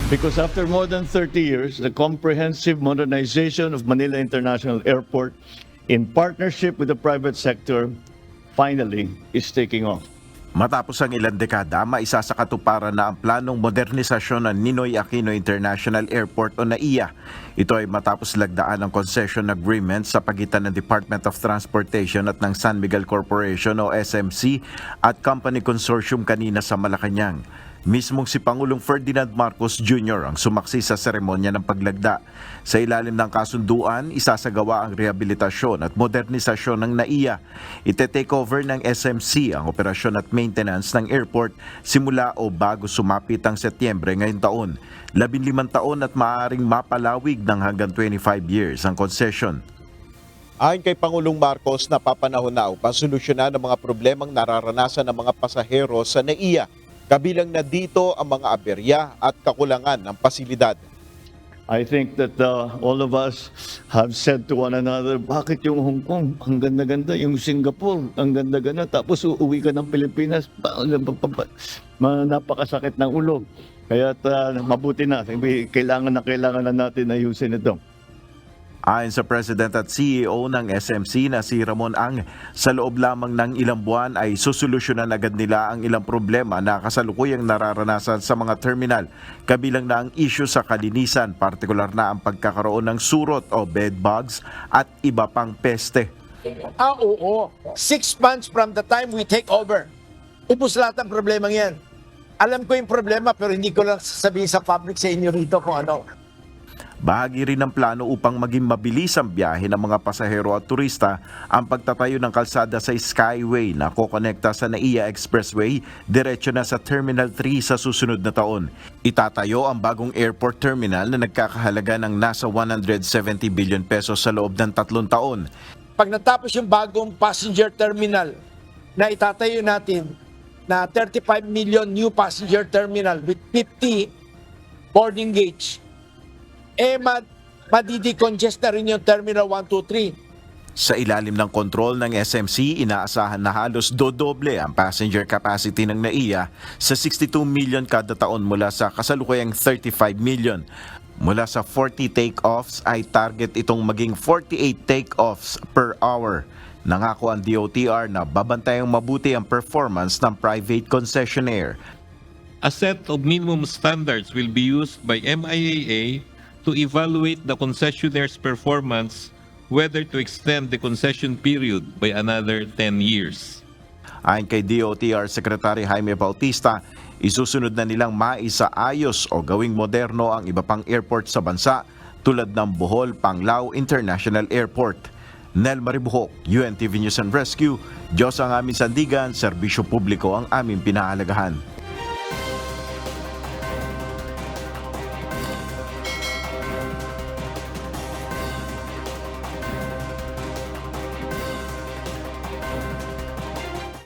Because after more than 30 years, the comprehensive modernization of Manila International Airport in partnership with the private sector finally is taking off. Matapos ang ilang dekada, maisa sa katuparan na ang planong modernisasyon ng Ninoy Aquino International Airport o NAIA. Ito ay matapos lagdaan ang concession agreement sa pagitan ng Department of Transportation at ng San Miguel Corporation o SMC at Company Consortium kanina sa Malacanang. Mismong si Pangulong Ferdinand Marcos Jr. ang sumaksi sa seremonya ng paglagda. Sa ilalim ng kasunduan, isasagawa ang rehabilitasyon at modernisasyon ng NAIA. Ite-take over ng SMC ang operasyon at maintenance ng airport simula o bago sumapit ang Setyembre ngayong taon. 15 taon at maaaring mapalawig ng hanggang 25 years ang concession. Ayon kay Pangulong Marcos, napapanahon na upang solusyonan ang mga problemang nararanasan ng mga pasahero sa NAIA. Kabilang na dito ang mga aberya at kakulangan ng pasilidad. I think that all of us have said to one another, bakit yung Hong Kong, ang ganda-ganda, yung Singapore, ang ganda-ganda, tapos uuwi ka ng Pilipinas, napakasakit ng ulo. Kaya mabuti na, kailangan na natin ayusin ito. Ayon sa President at CEO ng SMC na si Ramon Ang, sa loob lamang ng ilang buwan ay susolusyonan agad nila ang ilang problema na kasalukuyang nararanasan sa mga terminal. Kabilang na ang issue sa kalinisan, partikular na ang pagkakaroon ng surot o bed bugs at iba pang peste. Oo. 6 months from the time we take over. Ubus lahat ang problemang yan. Alam ko yung problema pero hindi ko lang sasabihin sa public sa inyo rito kung ano. Bahagi rin ng plano upang maging mabilis ang biyahe ng mga pasahero at turista ang pagtatayo ng kalsada sa Skyway na kokonekta sa NAIA Expressway diretso na sa Terminal 3 sa susunod na taon. Itatayo ang bagong airport terminal na nagkakahalaga ng nasa 170 billion pesos sa loob ng 3 taon. Pag natapos yung bagong passenger terminal na itatayo natin na 35 million new passenger terminal with 50 boarding gauge, madidecongest na rin yung Terminal 1, 2, 3. Sa ilalim ng kontrol ng SMC, inaasahan na halos dodoble ang passenger capacity ng NAIA sa 62 million kada taon mula sa kasalukuyang 35 million. Mula sa 40 take-offs ay target itong maging 48 take-offs per hour. Nangako ang DOTR na babantayang mabuti ang performance ng private concessionaire. A set of minimum standards will be used by MIAA to evaluate the concessionaire's performance, whether to extend the concession period by another 10 years. Ayon kay DOTR Secretary Jaime Bautista, isusunod na nilang maisaayos o gawing moderno ang iba pang airport sa bansa tulad ng Bohol Panglao International Airport. Nel Maribuhok, UNTV News and Rescue, Diyos ang aming sandigan, serbisyo publiko ang aming pinahalagahan.